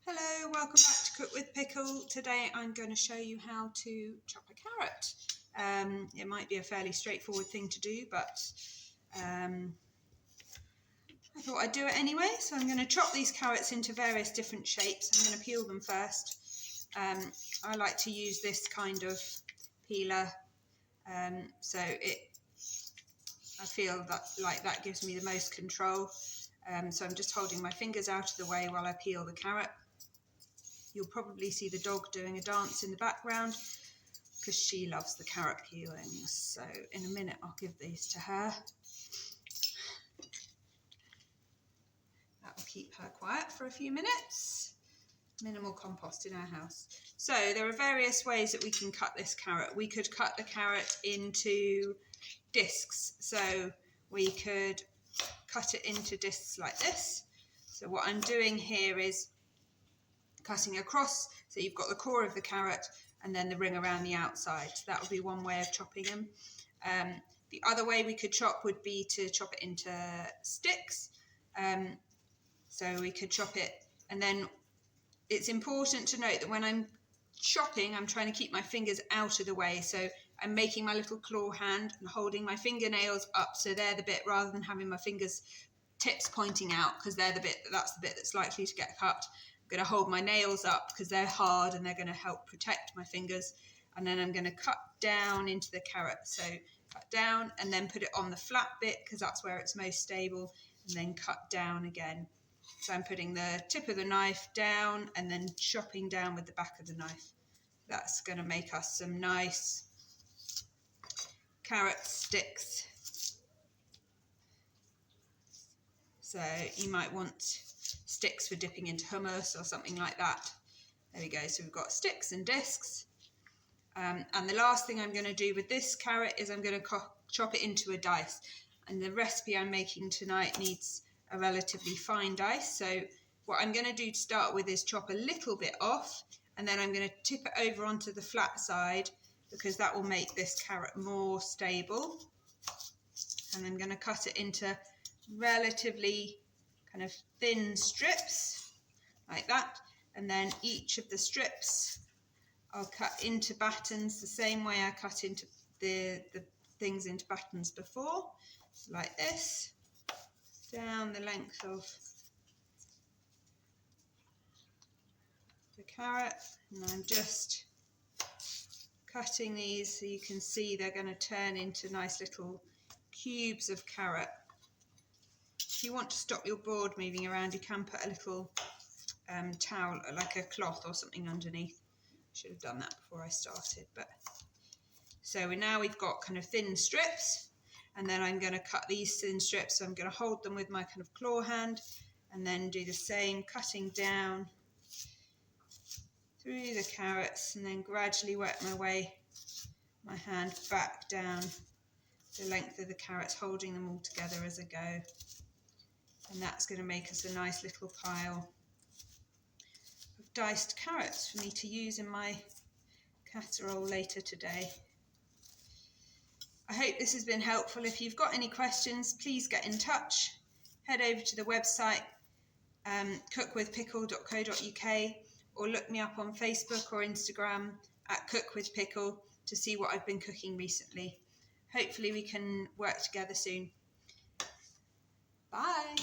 Hello, welcome back to Cook with Pickle. Today I'm going to show you how to chop a carrot. It might be a fairly straightforward thing to do, but I thought I'd do it anyway. So I'm going to chop these carrots into various different shapes. I'm going to peel them first. I like to use this kind of peeler, so I feel that gives me the most control. So I'm just holding my fingers out of the way while I peel the carrot. You'll probably see the dog doing a dance in the background because she loves the carrot peeling. So in a minute I'll give these to her. That will keep her quiet for a few minutes. Minimal compost in our house. So there are various ways that we can cut this carrot. We could cut the carrot into discs. So we could cut it into discs like this. So what I'm doing here is cutting across, so you've got the core of the carrot and then the ring around the outside. So that would be one way of chopping them. The other way we could chop would be to chop it into sticks. So we could chop it, and then it's important to note that when I'm chopping, I'm trying to keep my fingers out of the way. So I'm making my little claw hand and holding my fingernails up, so they're the bit, rather than having my fingers tips pointing out, because that's the bit that's likely to get cut. I'm going to hold my nails up because they're hard and they're going to help protect my fingers. And then I'm going to cut down into the carrot. So cut down and then put it on the flat bit because that's where it's most stable, and then cut down again. So I'm putting the tip of the knife down and then chopping down with the back of the knife. That's going to make us some nice carrot sticks. So you might want sticks for dipping into hummus or something like that. There we go. So we've got sticks and discs. And the last thing I'm going to do with this carrot is I'm going to chop it into a dice. And the recipe I'm making tonight needs a relatively fine dice. So what I'm going to do to start with is chop a little bit off, and then I'm going to tip it over onto the flat side because that will make this carrot more stable. And I'm going to cut it into relatively kind of thin strips like that, and then each of the strips I'll cut into battens the same way I cut into the things into battens before, like this, down the length of the carrot. And I'm just cutting these so you can see they're going to turn into nice little cubes of carrot. If you want to stop your board moving around, you can put a little towel, like a cloth or something underneath. Should have done that before I started. But so now we've got kind of thin strips, and then I'm going to cut these thin strips. So I'm going to hold them with my kind of claw hand and then do the same, cutting down through the carrots, and then gradually work my hand back down the length of the carrots, holding them all together as I go. And that's going to make us a nice little pile of diced carrots for me to use in my casserole later today. I hope this has been helpful. If you've got any questions, please get in touch. Head over to the website cookwithpickle.co.uk, or look me up on Facebook or Instagram at Cook with Pickle to see what I've been cooking recently. Hopefully we can work together soon. Bye.